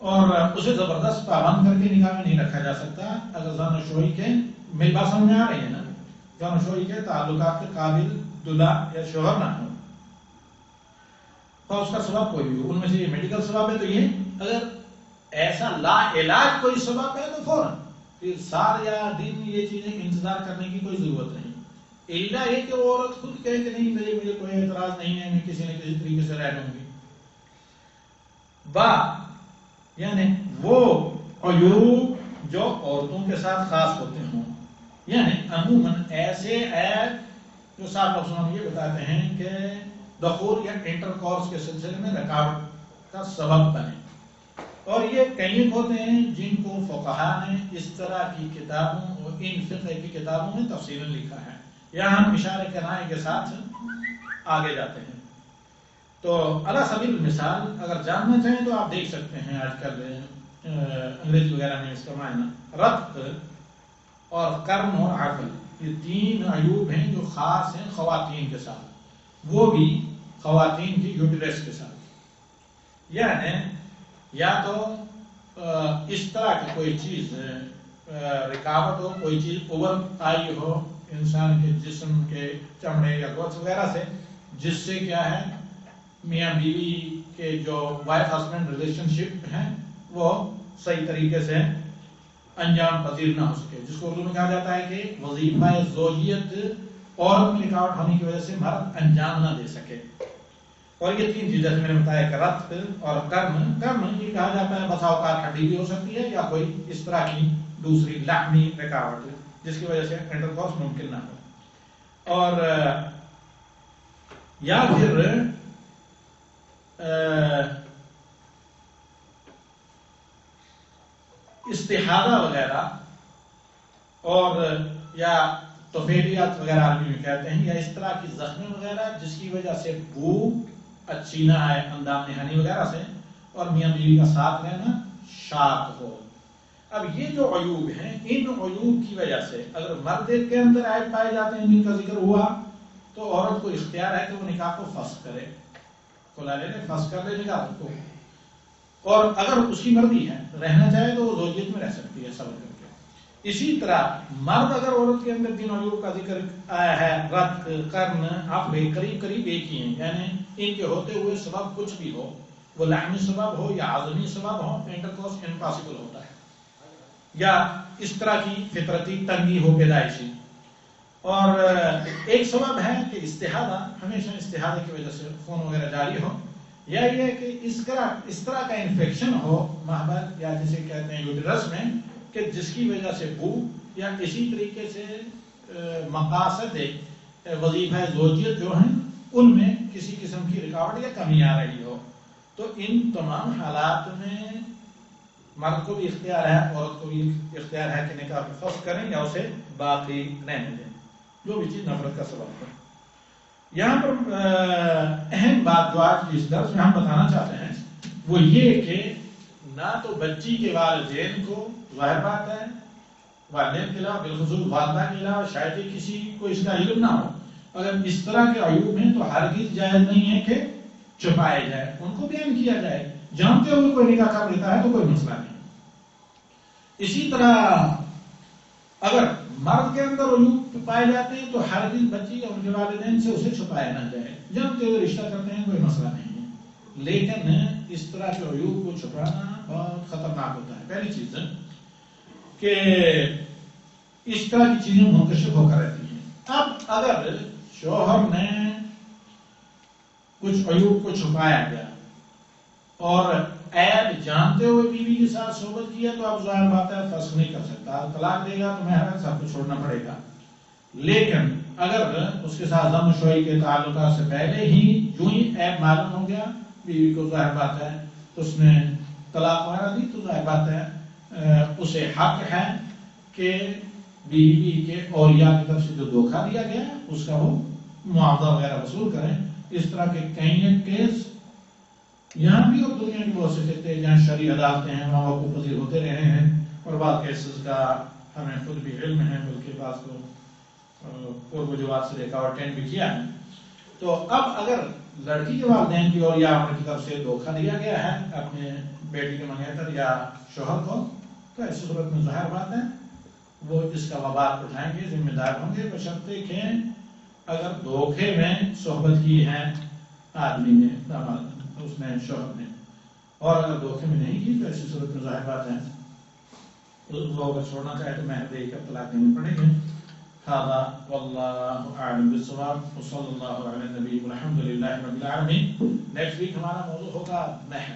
اور اسے زبردست پابند کر کے نکاح میں نہیں رکھا جا سکتا اگر زن و شوہی کے، میری بات سمجھ میں آ رہی ہے نا، زن و شوہی کے تعلقات کے قابل دلہا یا شوہر نہ ہو، اور اس کا سبب کوئی بھی ہو، ان میں سے یہ میڈیکل سبب ہے تو یہ، اگر ایسا لا علاج کوئی سبب ہے تو فوراً پھر سال یا دن یہ چیزیں انتظار کرنے کی کوئی ضرورت نہیں۔ الا یہ کہ وہ عورت خود کہے کہ نہیں مجھے کوئی اعتراض نہیں ہے، میں کسی نہ کسی طریقے سے رہ لوں گی، یعنی وہ عیوب جو عورتوں کے ساتھ خاص ہوتے ہوں، یعنی عموماً ایسے عیب جو صاحب افسران یہ بتاتے ہیں کہ دخول یا انٹر کورس کے سلسلے میں رکاوٹ کا سبب بنے، اور یہ کئی ہوتے ہیں جن کو فقہا نے اس طرح کی کتابوں اور ان فقہ کی کتابوں میں تفصیلاً لکھا ہے، یہاں ہم اشارے کنائے کے ساتھ آگے جاتے ہیں۔ تو علی سبیل مثال اگر جاننا چاہیں تو آپ دیکھ سکتے ہیں آج کل انگریزی وغیرہ میں اس کا معنی ربط اور کرم اور عقل، یہ تین عیوب ہیں جو خاص ہیں خواتین کے ساتھ، وہ بھی خواتین کی یوٹیلس کے ساتھ، یعنی یا تو اس طرح کی کوئی چیز رکاوٹ ہو، کوئی چیز ابھر آئی ہو انسان کے جسم کے چمڑے یا گوشت وغیرہ سے، جس سے کیا ہے میاں بیوی کے جو وائف ہسبینڈ ریلیشن شپ ہیں وہ صحیح طریقے سے انجام پذیر نہ ہو سکے، جس کو اردو میں کہا جاتا ہے کہ وظیفہ زوجیت عورت میں رکاوٹ ہونے کی وجہ سے مرد انجام نہ دے سکے۔ اور یہ تین چیزیں میں نے بتایا کہ ربط اور کرم یہ کہا جاتا ہے بسا اوقات ہڈی بھی ہو سکتی ہے یا کوئی اس طرح کی دوسری لحمی رکاوٹ جس کی وجہ سے انٹر کورس ممکن نہ ہو، اور یا پھر استحاضہ وغیرہ اور یا طفیلیات وغیرہ عربی میں کہتے ہیں، یا اس طرح کی زخمی وغیرہ جس کی وجہ سے بو اچھی نہ آئے اندام نہانی وغیرہ سے، اور میاں بیوی کا ساتھ رہنا شاق ہو۔ اب یہ جو عیوب ہیں ان عیوب کی وجہ سے اگر مرد کے اندر عیب پائے جاتے ہیں جن کا ذکر ہوا تو عورت کو اختیار ہے کہ وہ نکاح کو فسخ کرے، کھلا لے لے، فسخ کر لے نکاح کو، اور اگر اس کی مرضی ہے رہنا چاہے تو وہ زوجیت میں رہ سکتی ہے صبر کر کے۔ اسی طرح مرد اگر عورت کے اندر تین عیوب کا ذکر آیا ہے، ربط، قرن، عقل، قریب قریب ایک ہی ہیں، یعنی ان کے ہوتے ہوئے سبب کچھ بھی ہو، وہ لحمی سبب ہو یا عظمی سبب ہو، انٹرکورس امپاسبل ہوتا ہے، یا اس طرح کی فطرتی تنگی ہو پیدائشی۔ اور ایک سبب ہے کہ استحاضہ، ہمیشہ استحاضہ کی وجہ سے خون وغیرہ جاری ہو، یا یہ ہے کہ اس طرح کا انفیکشن ہو محبت یا جسے کہتے ہیں یوٹرس میں کہ جس کی وجہ سے بو یا اسی طریقے سے مقاصد وظیفہ زوجیت جو ہیں ان میں کسی قسم کی رکاوٹ یا کمی آ رہی ہو، تو ان تمام حالات میں مرد کو بھی اختیار ہے، عورت کو بھی اختیار ہے کہ نکاح کو فسخ کریں یا اسے باقی رہنے دیں، جو بھی چیز نفرت کا سبب ہے۔ یہاں پر اہم بات جو آج اس درس میں ہم بتانا چاہتے ہیں وہ یہ کہ نہ تو بچی کے والدین کو، ظاہر بات ہے والدین کے علاوہ بالخصوص والدہ کے علاوہ شاید ہی کسی کو اس کا علم نہ ہو، اگر اس طرح کے عیوب ہیں تو ہرگز جائز نہیں ہے کہ چھپائے جائے، ان کو بیان کیا جائے، جانتے ہوئے کوئی نکاح کر لیتا ہے تو کوئی مسئلہ نہیں۔ اسی طرح اگر مرد کے اندر عیوب پائے جاتے ہیں تو ہرگز بچی یا ان کے والدین سے اسے چھپایا نہ جائے، جانتے ہوئے رشتہ کرتے ہیں کوئی مسئلہ نہیں ہے، لیکن اس طرح کے عیوب کو چھپانا بہت خطرناک ہوتا ہے۔ پہلی چیز کہ اس طرح کی چیزیں منکشف ہو کر رہتی ہیں۔ اب اگر شوہر نے کچھ عیوب کو چھپایا گیا اور عیب جانتے ہوئے بیوی کے ساتھ صحبت کیا تو اب ظاہر بات ہے فسخ نہیں کر سکتا، طلاق دے گا تو مہر سب کو چھوڑنا پڑے گا، لیکن اگر اس کے ساتھ ضم شوئی کے تعلقات سے پہلے ہی جو ہی عیب معلوم ہو گیا بیوی کو، ظاہر بات ہے اس نے طلاق وغیرہ دی تو ظاہر بات ہے اسے حق ہے کہ بیوی کے اولیاء کی طرف سے جو دھوکہ دیا گیا اس کا وہ معاوضہ وغیرہ وصول کریں۔ اس طرح کے کئی کیس یہاں بھی اور دنیا کی بہت سے خطے جہاں شرعی عدالتیں ہیں وہاں کو پذیر ہوتے رہے ہیں، اور بعض کیسز کا ہمیں خود بھی علم ہے، بلکہ بعض کو قرب و جواب سے دیکھا اور اٹینڈ بھی کیا ہے۔ تو اب اگر لڑکی کے والدین کی اور یا اپنی طرف سے دھوکہ دیا گیا ہے اپنے بیٹی کے منگیتر یا شوہر کو، تو ایسی صورت میں ظاہر بات ہے وہ اس کا وبال اٹھائیں گے، ذمہ دار ہوں گے، بشرطے کہ اگر دھوکے میں صحبت کی ہے آدمی نے، اس نے شوہر نے، اور اگر دھوکے میں نہیں کی تو ایسی صورت میں ظاہر بات ہے وہ اگر چھوڑنا چاہے تو مہر دے کر طلاق دینی پڑے گی. هذا واللہ اعلم بالصواب وصلی اللہ علی نبی الحمد للہ رب العالمین. نیکسٹ ویک ہمارا موضوع ہوگا مہر.